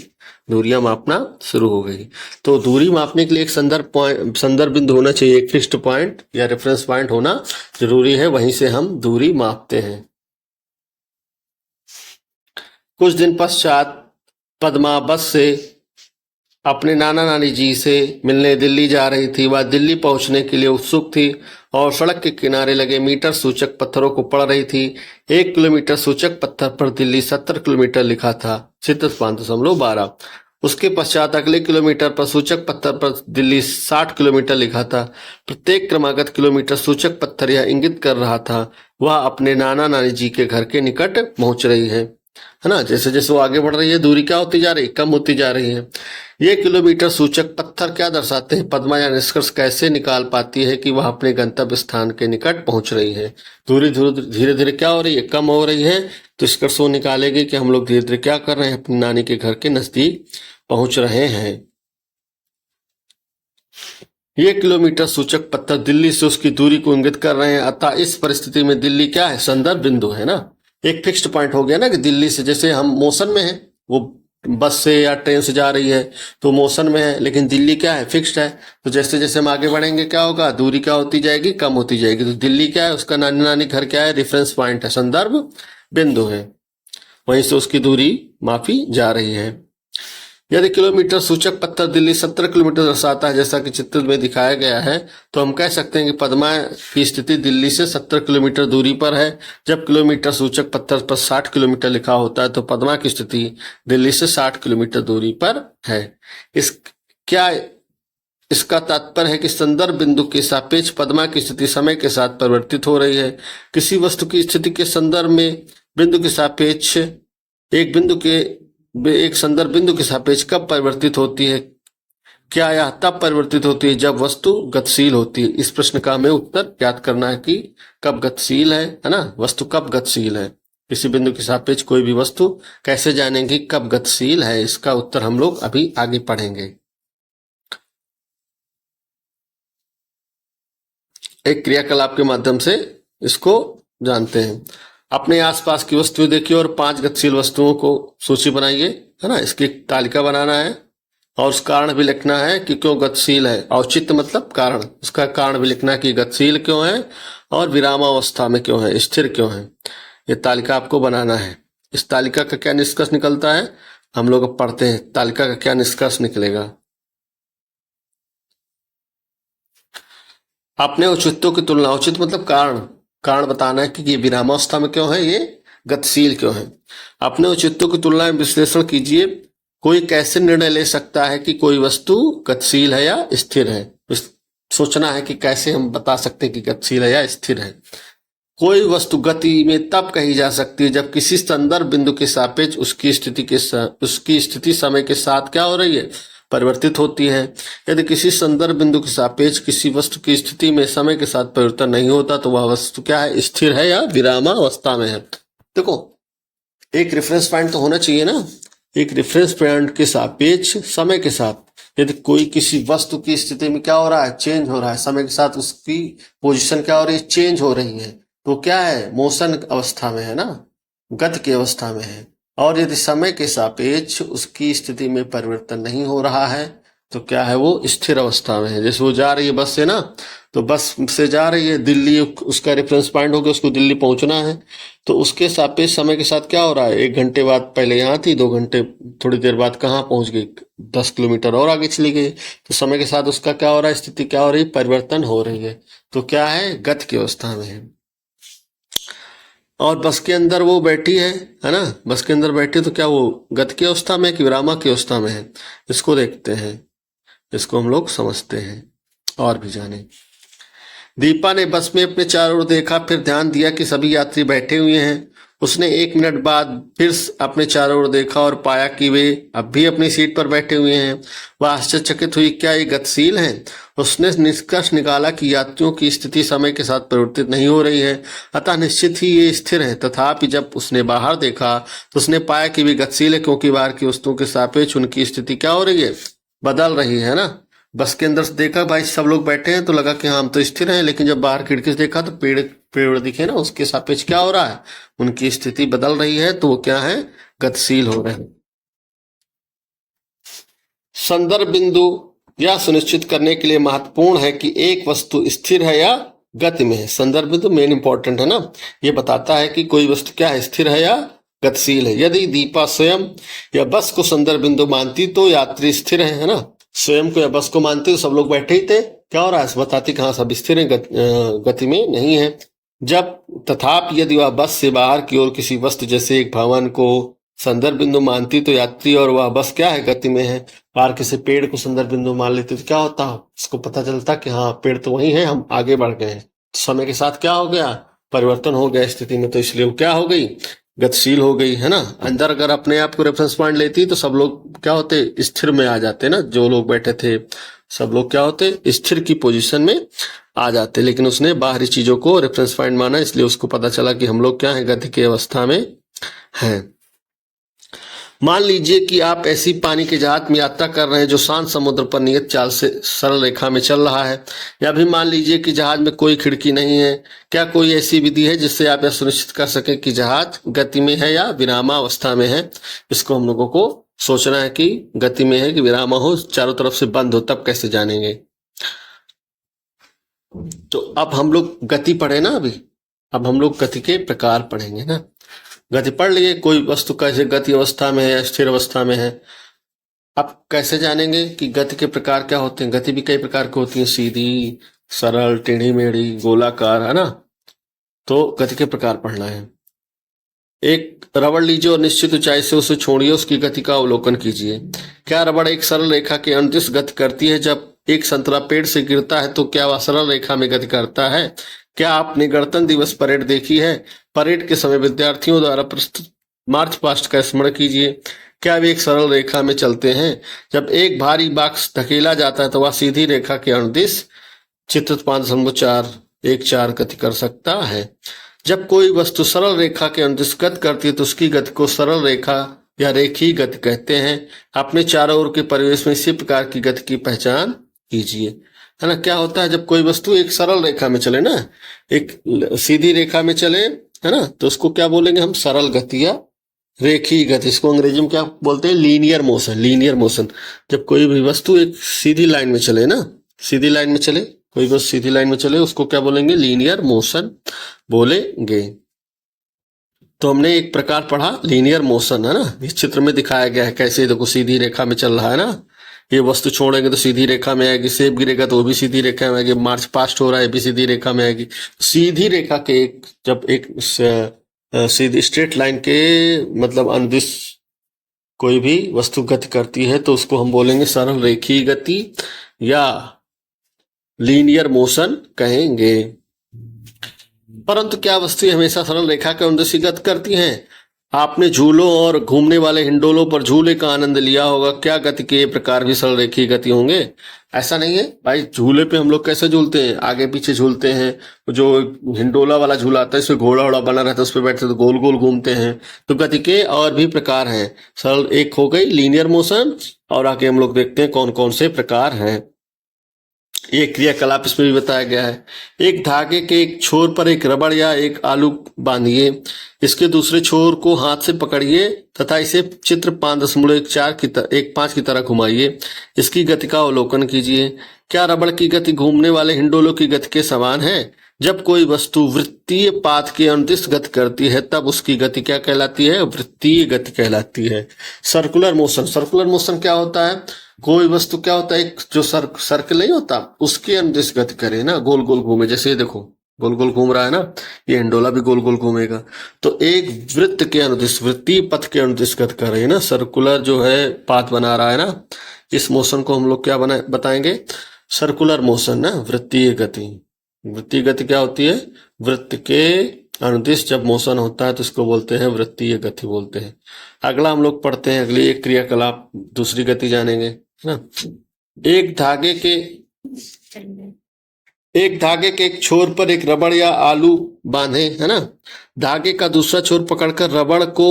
दूरियां मापना शुरू हो गई। तो दूरी मापने के लिए एक संदर्भ बिंदु होना चाहिए, एक फिक्स्ड पॉइंट या रेफरेंस पॉइंट होना जरूरी है, वहीं से हम दूरी मापते हैं। कुछ दिन पश्चात पद्मा बस से अपने नाना नानी जी से मिलने दिल्ली जा रही थी। वह दिल्ली पहुंचने के लिए उत्सुक थी और सड़क के किनारे लगे मीटर सूचक पत्थरों को पढ़ रही थी। 1 किलोमीटर सूचक पत्थर पर दिल्ली 70 किलोमीटर लिखा था, 5.12। उसके पश्चात अगले किलोमीटर पर सूचक पत्थर पर दिल्ली 60 किलोमीटर लिखा था। प्रत्येक क्रमागत किलोमीटर सूचक पत्थर यह इंगित कर रहा था वह अपने नाना नानी जी के घर के निकट पहुंच रही है ना। जैसे जैसे वो आगे बढ़ रही है दूरी क्या होती जा रही है, कम होती जा रही है। ये किलोमीटर सूचक पत्थर क्या दर्शाते हैं? पद्मा या निष्कर्ष कैसे निकाल पाती है कि वह अपने गंतव्य स्थान के निकट पहुंच रही है? दूरी धीरे धीरे क्या हो रही है, कम हो रही है। तो निष्कर्ष वो निकालेगी कि हम लोग धीरे धीरे क्या कर रहे हैं, अपनी नानी के घर के नजदीक पहुंच रहे हैं। ये किलोमीटर सूचक पत्थर दिल्ली से उसकी दूरी को इंगित कर रहे हैं। अतः इस परिस्थिति में दिल्ली क्या है? संदर्भ बिंदु है ना। एक फिक्स्ड पॉइंट हो गया ना कि दिल्ली से, जैसे हम मोशन में है, वो बस से या ट्रेन से जा रही है तो मोशन में है, लेकिन दिल्ली क्या है? फिक्स्ड है। तो जैसे जैसे हम आगे बढ़ेंगे क्या होगा? दूरी क्या होती जाएगी? कम होती जाएगी। तो दिल्ली क्या है? उसका नानी नानी घर क्या है? रेफरेंस पॉइंट है, संदर्भ बिंदु है। वहीं से उसकी दूरी मापी जा रही है। यदि किलोमीटर सूचक पत्थर दिल्ली 70 किलोमीटर दर्शाता है जैसा कि चित्र में दिखाया गया है, तो हम कह सकते हैं कि पद्मा की स्थिति दिल्ली से 70 किलोमीटर दूरी पर है। जब किलोमीटर सूचक पत्थर पर 60 किलोमीटर लिखा होता है तो पद्मा की स्थिति दिल्ली से 60 किलोमीटर दूरी पर है। इसका तात्पर्य है कि संदर्भ बिंदु के सापेक्ष पद्मा की स्थिति समय के साथ परिवर्तित हो रही है। किसी वस्तु की स्थिति के संदर्भ में बिंदु के सापेक्ष एक संदर्भ बिंदु के सापेक्ष कब परिवर्तित होती है? क्या यह तब परिवर्तित होती है जब वस्तु गतिशील होती है? इस प्रश्न का हमें उत्तर ज्ञात करना है कि कब गतिशील है ना। वस्तु कब गतिशील है? किसी बिंदु के सापेक्ष कोई भी वस्तु कैसे जानेंगे कब गतिशील है? इसका उत्तर हम लोग अभी आगे पढ़ेंगे। एक क्रियाकलाप के माध्यम से इसको जानते हैं। अपने आसपास की वस्तुएं देखिए और 5 गतिशील वस्तुओं को सूची बनाइए, है ना। इसकी तालिका बनाना है और उस कारण भी लिखना है कि क्यों गतिशील है। औचित्य मतलब कारण, उसका कारण भी लिखना है कि गतिशील क्यों है और विरामावस्था में क्यों है, स्थिर क्यों है। ये तालिका आपको बनाना है। इस तालिका का क्या निष्कर्ष निकलता है हम लोग अब पढ़ते हैं। तालिका का क्या निष्कर्ष निकलेगा? अपने औचित्यों की तुलना, औचित्य मतलब कारण बताना है कि ये विरामावस्था में क्यों है, ये गतिशील क्यों है। अपने औचित्यों की तुलना में विश्लेषण कीजिए। कोई कैसे निर्णय ले सकता है कि कोई वस्तु गतिशील है या स्थिर है? सोचना है कि कैसे हम बता सकते हैं कि गतिशील है या स्थिर है। कोई वस्तु गति में तब कही जा सकती है जब किसी संदर्भ बिंदु के सापेक्ष उसकी स्थिति समय के साथ क्या हो रही है? परिवर्तित होती है। यदि किसी संदर्भ बिंदु के सापेक्ष किसी वस्तु की स्थिति में समय के साथ परिवर्तन नहीं होता तो वह वस्तु क्या है? स्थिर है या विरामावस्था में है। देखो, एक रेफरेंस पॉइंट तो होना चाहिए ना। एक रेफरेंस पॉइंट के सापेक्ष समय के साथ यदि कोई किसी वस्तु की स्थिति में क्या हो रहा है? चेंज हो रहा है। समय के साथ उसकी पोजीशन क्या हो रही है? चेंज हो रही है। तो क्या है? मोशन अवस्था में है ना, गति की अवस्था में है। और यदि समय के सापेक्ष उसकी स्थिति में परिवर्तन नहीं हो रहा है तो क्या है? वो स्थिर अवस्था में है। जैसे वो जा रही है बस से ना, तो बस से जा रही है दिल्ली, उसका रेफरेंस पॉइंट हो गया, उसको दिल्ली पहुंचना है। तो उसके सापेक्ष समय के साथ क्या हो रहा है? 1 घंटे बाद पहले यहाँ थी, 2 घंटे थोड़ी देर बाद कहाँ पहुंच गई? 10 किलोमीटर और आगे चली गई। तो समय के साथ उसका क्या हो रहा है? स्थिति क्या हो रही है? परिवर्तन हो रही है। तो क्या है? गति की अवस्था में है। और बस के अंदर वो बैठी है ना। बस के अंदर बैठी तो क्या वो गति की अवस्था में कि विरामा की अवस्था में है? इसको देखते हैं, इसको हम लोग समझते हैं और भी जाने। दीपा ने बस में अपने चारों ओर देखा, फिर ध्यान दिया कि सभी यात्री बैठे हुए हैं। उसने 1 मिनट बाद फिर अपने चारों ओर देखा और पाया कि वे अब भी अपनी सीट पर बैठे हुए हैं। वह आश्चर्यचकित हुई, क्या ये गतिशील हैं? उसने निष्कर्ष निकाला कि यात्रियों की स्थिति समय के साथ परिवर्तित नहीं हो रही है, अतः निश्चित ही ये स्थिर है। तथापि जब उसने बाहर देखा तो उसने पाया कि वे गतिशील है, क्योंकि बाहर की वस्तुओं के सापेक्ष उनकी स्थिति क्या हो रही है? बदल रही है ना। बस के अंदर से देखा भाई सब लोग बैठे हैं तो लगा कि हाँ हम तो स्थिर हैं, लेकिन जब बाहर खिड़की से देखा तो पेड़ दिखे ना, उसके सापेक्ष क्या हो रहा है? उनकी स्थिति बदल रही है, तो वो क्या है? गतिशील हो रहे हैं। संदर्भ बिंदु यह सुनिश्चित करने के लिए महत्वपूर्ण है कि एक वस्तु स्थिर है या गति में है। संदर्भ बिंदु मेन इंपॉर्टेंट है ना। ये बताता है कि कोई वस्तु क्या है? स्थिर है या गतिशील है। यदि दीपा स्वयं या बस को संदर्भ बिंदु मानती तो यात्री स्थिर है ना। स्वयं को या बस को मानते तो सब लोग बैठे ही थे, क्या हो रहा है बताती कहाँ सब स्थिर है, गति में नहीं है। जब तथापि यदि वह बस से बाहर की ओर किसी वस्तु जैसे एक भवन को संदर्भ बिंदु मानती तो यात्री और वह बस क्या है, गति में है। बाहर किसी पेड़ को संदर्भ बिंदु मान लेते तो क्या होता, उसको पता चलता कि हाँ पेड़ तो वही है, हम आगे बढ़ गए हैं। समय के साथ क्या हो गया, परिवर्तन हो गया स्थिति में, तो इसलिए वो क्या हो गई, गतिशील हो गई है ना। अंदर अगर अपने आप को रेफरेंस पॉइंट लेती तो सब लोग क्या होते, स्थिर में आ जाते ना। जो लोग बैठे थे सब लोग क्या होते, स्थिर की पोजीशन में आ जाते। लेकिन उसने बाहरी चीजों को रेफरेंस पॉइंट माना, इसलिए उसको पता चला कि हम लोग क्या है, गति की अवस्था में हैं। मान लीजिए कि आप ऐसी पानी के जहाज में यात्रा कर रहे हैं जो शांत समुद्र पर नियत चाल से सरल रेखा में चल रहा है। या भी मान लीजिए कि जहाज में कोई खिड़की नहीं है। क्या कोई ऐसी विधि है जिससे आप यह सुनिश्चित कर सके कि जहाज गति में है या विरामावस्था में है। इसको हम लोगों को सोचना है कि गति में है कि विरामा हो, चारों तरफ से बंद हो, तब कैसे जानेंगे। तो अब हम लोग गति पढ़े ना, अभी अब हम लोग गति के प्रकार पढ़ेंगे ना। गति पढ़ लिए, कोई वस्तु कैसे गति अवस्था में है, स्थिर अवस्था में है। अब कैसे जानेंगे कि गति के प्रकार क्या होते हैं। गति भी कई प्रकार की होती है, सीधी, सरल, टेढ़ी मेढ़ी, गोलाकार, है ना। तो गति के प्रकार पढ़ना है। एक रबड़ लीजिए और निश्चित ऊंचाई से उसे छोड़िए, उसकी गति का अवलोकन कीजिए। क्या रबड़ एक सरल रेखा के अनुदिश गति करती है। जब एक संतरा पेड़ से गिरता है तो क्या वह सरल रेखा में गति करता है। क्या आपने गणतंत्र दिवस परेड देखी है। परेड के समय विद्यार्थियों द्वारा प्रस्तुत मार्च पास्ट का स्मरण कीजिए। क्या वे एक सरल रेखा में चलते हैं। जब एक भारी बॉक्स धकेला जाता है तो वह सीधी रेखा के अनुदिश चित्रित 5.414 गति कर सकता है। जब कोई वस्तु सरल रेखा के अनुदिश गति करती है तो उसकी गति को सरल रेखा या रेखीय गति कहते हैं। अपने चारों ओर के परिवेश में इसी प्रकार की गति की पहचान कीजिए, है ना। क्या होता है, जब कोई वस्तु एक सरल रेखा में चले ना, एक सीधी रेखा में चले, है ना, तो उसको क्या बोलेंगे हम, सरल गति या रेखीय गति। इसको अंग्रेजी में क्या बोलते हैं, लीनियर मोशन। लीनियर मोशन, जब कोई भी वस्तु एक सीधी लाइन में चले ना, सीधी लाइन में चले, कोई बस सीधी लाइन में चले, उसको क्या बोलेंगे, लीनियर मोशन बोलेंगे। तो हमने एक प्रकार पढ़ा लीनियर मोशन, है ना। इस चित्र में दिखाया गया है कैसे, देखो सीधी रेखा में चल रहा है ना। ये वस्तु छोड़ेंगे तो सीधी रेखा में आएगी, सेब गिरेगा तो वो भी सीधी रेखा में आएगी, मार्च पास्ट हो रहा है भी सीधी रेखा में आएगी। सीधी रेखा के एक, जब एक सीधी स्ट्रेट लाइन के मतलब अनुदिश कोई भी वस्तु गति करती है तो उसको हम बोलेंगे सरल रेखीय गति या लीनियर मोशन कहेंगे। परंतु क्या वस्तुएं हमेशा सरल रेखा के अनुदिश गति करती हैं। आपने झूलों और घूमने वाले हिंडोलों पर झूले का आनंद लिया होगा। क्या गति के प्रकार भी सरल रेखीय गति होंगे। ऐसा नहीं है भाई, झूले पे हम लोग कैसे झूलते हैं, आगे पीछे झूलते हैं। जो हिंडोला वाला झूला आता है इसमें घोड़ा वोड़ा बना रहता है, उस पर बैठते तो गोल गोल घूमते हैं। तो गति के और भी प्रकार हैं। सरल एक हो गई लीनियर मोशन, और आगे हम लोग देखते हैं कौन कौन से प्रकार हैं। ये क्रियाकलाप इसमें भी बताया गया है। एक धागे के एक छोर पर एक रबड़ या एक आलू बांधिए, इसके दूसरे छोर को हाथ से पकड़िए तथा इसे चित्र 5.5 की तरह घुमाइए। इसकी गति का अवलोकन कीजिए। क्या रबड़ की गति घूमने वाले हिंडोलों की गति के समान है। जब कोई वस्तु वृत्तीय पाथ के अनुदिश गति करती है तब उसकी गति क्या कहलाती है, वृत्तीय गति कहलाती है। सर्कुलर मोशन, सर्कुलर मोशन क्या होता है, कोई वस्तु क्या होता है, एक जो सर्कल नहीं होता उसके अनुदिश गति करे ना, गोल गोल घूमे। जैसे ये देखो गोल गोल घूम रहा है ना, ये हिंडोला भी गोल गोल घूमेगा। तो एक वृत्त के अनुदिश, वृत्तीय पथ के अनुदिश गति कर रही है ना, सर्कुलर जो है पाथ बना रहा है ना, इस मोशन को हम लोग क्या बताएंगे, सर्कुलर मोशन ना, वृत्तीय गति। वृत्तीय गति क्या होती है, वृत्त के अनुदिश जब मोशन होता है तो इसको बोलते हैं वृत्तीय गति बोलते हैं। अगला हम लोग पढ़ते हैं, अगली एक क्रियाकलाप, दूसरी गति जानेंगे, है ना। एक धागे के एक छोर पर एक रबड़ या आलू बांधे, है ना। धागे का दूसरा छोर पकड़कर रबड़ को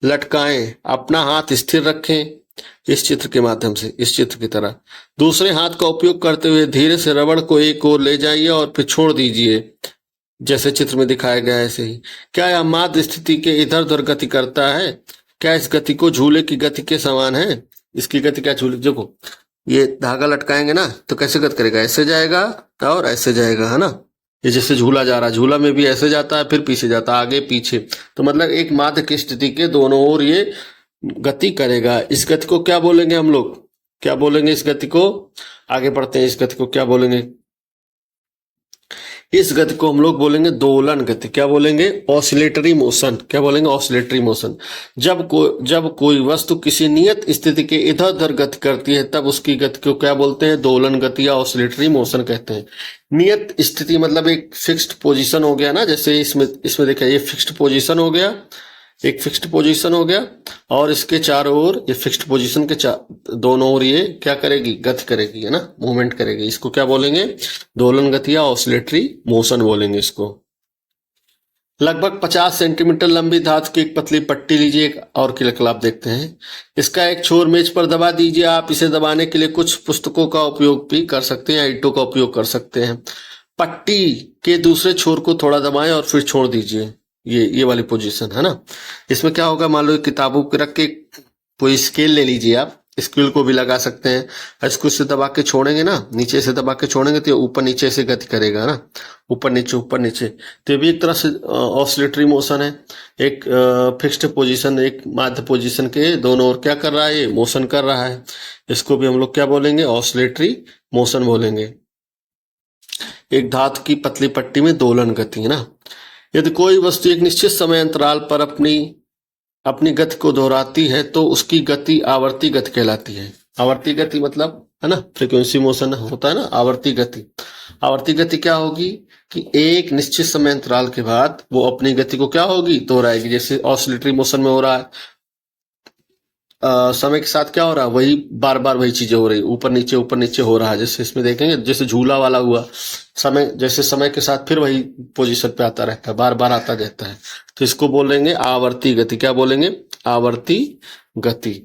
लटकाएं, अपना हाथ स्थिर रखें इस चित्र के माध्यम से, इस चित्र की तरह। दूसरे हाथ का उपयोग करते हुए धीरे से रबड़ को एक ओर ले जाइए और फिर छोड़ दीजिए, जैसे चित्र में दिखाया गया है ऐसे ही। क्या यह माध्य स्थिति के इधर उधर गति करता है। क्या इस गति को झूले की गति के समान है। इसकी गति क्या, झूले देखो ये धागा लटकाएंगे ना तो कैसे गति करेगा, ऐसे जाएगा और ऐसे जाएगा, है ना। ये जैसे झूला जा रहा है, झूला में भी ऐसे जाता है फिर पीछे जाता है, आगे पीछे, तो मतलब एक माध्य की स्थिति के दोनों ओर ये गति करेगा। इस गति को क्या बोलेंगे हम लोग, क्या बोलेंगे इस गति को? आगे बढ़ते हैं, इस गति को क्या बोलेंगे? इस गति को हम लोग बोलेंगे दोलन गति। क्या बोलेंगे? Oscillatory motion. क्या बोलेंगे? Oscillatory motion. जब कोई वस्तु किसी नियत स्थिति के इधर उधर गति करती है तब उसकी गति को क्या बोलते हैं? दोलन गति या ऑसिलेटरी मोशन कहते हैं। नियत स्थिति मतलब एक फिक्स्ड पोजीशन हो गया ना, जैसे इसमें देखिए ये फिक्स्ड पोजीशन हो गया, एक फिक्स्ड पोजीशन हो गया, और इसके चारों ओर ये फिक्स्ड पोजीशन के दोनों ओर ये क्या करेगी? गति करेगी, है ना, मूवमेंट करेगी। इसको क्या बोलेंगे? दोलन गति या ऑसिलेटरी मोशन बोलेंगे इसको। लगभग 50 सेंटीमीटर लंबी धातु की एक पतली पट्टी लीजिए, एक और क्रियाकलाप देखते हैं। इसका एक छोर मेज पर दबा दीजिए। आप इसे दबाने के लिए कुछ पुस्तकों का उपयोग भी कर सकते हैं या ईंटों का उपयोग कर सकते हैं। पट्टी के दूसरे छोर को थोड़ा दबाएं और फिर छोड़ दीजिए। ये वाली पोजीशन है ना। इसमें क्या होगा, मान लो किताबों के रख के कोई स्केल ले लीजिए, आप स्केल को भी लगा सकते हैं। इसको से दबा के छोड़ेंगे ना, नीचे से दबा के छोड़ेंगे तो ऊपर नीचे से गति करेगा ना, ऊपर नीचे। तो ये भी एक तरह से ऑसिलेटरी मोशन है। एक फिक्स्ड पोजीशन, एक माध्य पोजीशन के दोनों ओर क्या कर रहा है? ये मोशन कर रहा है। इसको भी हम लोग क्या बोलेंगे? ऑसिलेटरी मोशन बोलेंगे। एक धातु की पतली पट्टी में दोलन गति है ना। यदि कोई वस्तु एक निश्चित समय अंतराल पर अपनी गति को दोहराती है तो उसकी गति आवर्ती गति कहलाती है। आवर्ती गति मतलब है ना, फ्रीक्वेंसी मोशन होता है ना, आवर्ती गति। आवर्ती गति क्या होगी कि एक निश्चित समय अंतराल के बाद वो अपनी गति को क्या होगी? दोहराएगी। जैसे ऑसिलेटरी मोशन में हो रहा है, समय के साथ क्या हो रहा है? वही बार बार वही चीजें हो रही, ऊपर नीचे हो रहा है। जैसे इसमें देखेंगे, जैसे झूला वाला हुआ, समय के साथ फिर वही पोजीशन पे आता रहता है, बार बार आता रहता है। तो इसको बोलेंगे आवर्ती गति। क्या बोलेंगे? आवर्ती गति।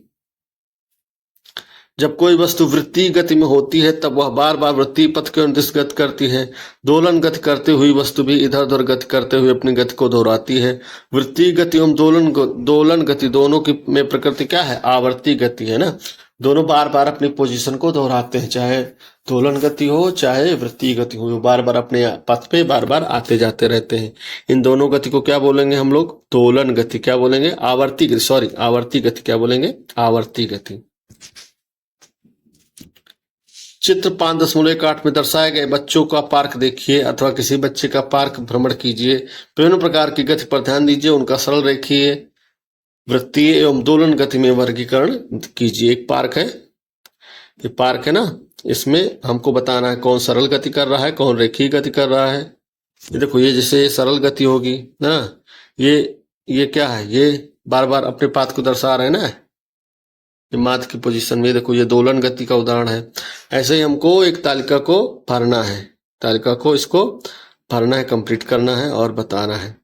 जब कोई वस्तु वृत्तीय गति में होती है तब वह बार बार वृत्तीय पथ की ओर गति करती है। दोलन गति करते हुई वस्तु भी इधर उधर गति करते हुए अपनी गति को दोहराती है। वृत्तीय गति एवं दोलन गति दोनों की में प्रकृति क्या है? आवर्ती गति है ना। दोनों बार बार अपनी पोजीशन को दोहराते हैं, चाहे दोलन गति हो चाहे वृत्तीय गति हो, बार बार अपने पथ पे बार बार आते जाते रहते हैं। इन दोनों गति को क्या बोलेंगे हम लोग? दोलन गति। क्या बोलेंगे? आवर्ती गति, सॉरी आवर्ती गति। क्या बोलेंगे? आवर्ती गति। चित्र 5.8 में दर्शाए गए बच्चों का पार्क देखिए अथवा किसी बच्चे का पार्क भ्रमण कीजिए। विभिन्न प्रकार की गति पर ध्यान दीजिए, उनका सरल रेखीय, वृत्तीय एवं दोलन गति में वर्गीकरण कीजिए। एक पार्क है, ये पार्क है ना, इसमें हमको बताना है कौन सरल गति कर रहा है, कौन रेखीय गति कर रहा है। ये देखो, ये जैसे सरल गति होगी ना, ये क्या है? ये बार बार अपने पाथ को दर्शा रहे हैं ना, ये माध्य की पोजीशन में। देखो, ये दोलन गति का उदाहरण है। ऐसे ही हमको एक तालिका को भरना है, तालिका को इसको भरना है, कंप्लीट करना है और बताना है।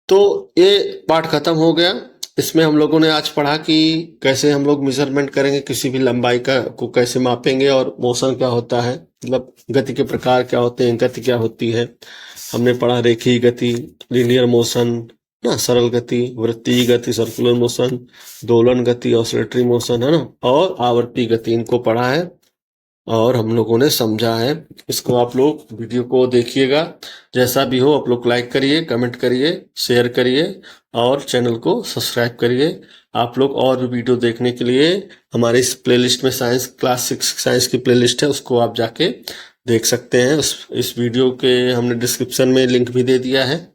तो ये पार्ट खत्म हो गया। इसमें हम लोगों ने आज पढ़ा कि कैसे हम लोग मेजरमेंट करेंगे, किसी भी लंबाई को कैसे मापेंगे, और मोशन क्या होता है, मतलब गति के प्रकार क्या होते हैं, गति क्या होती है। हमने पढ़ा रेखीय गति, लीनियर मोशन ना, सरल गति, वृत्तीय गति, सर्कुलर मोशन, दोलन गति, ऑसिलेटरी मोशन, है ना, और आवर्ती गति, इनको पढ़ा है और हम लोगों ने समझा है। इसको आप लोग वीडियो को देखिएगा, जैसा भी हो आप लोग लाइक करिए, कमेंट करिए, शेयर करिए और चैनल को सब्सक्राइब करिए। आप लोग और भी वीडियो देखने के लिए हमारे इस प्लेलिस्ट में क्लास 6 साइंस की प्लेलिस्ट है, उसको आप जाके देख सकते हैं। इस वीडियो के हमने डिस्क्रिप्शन में लिंक भी दे दिया है,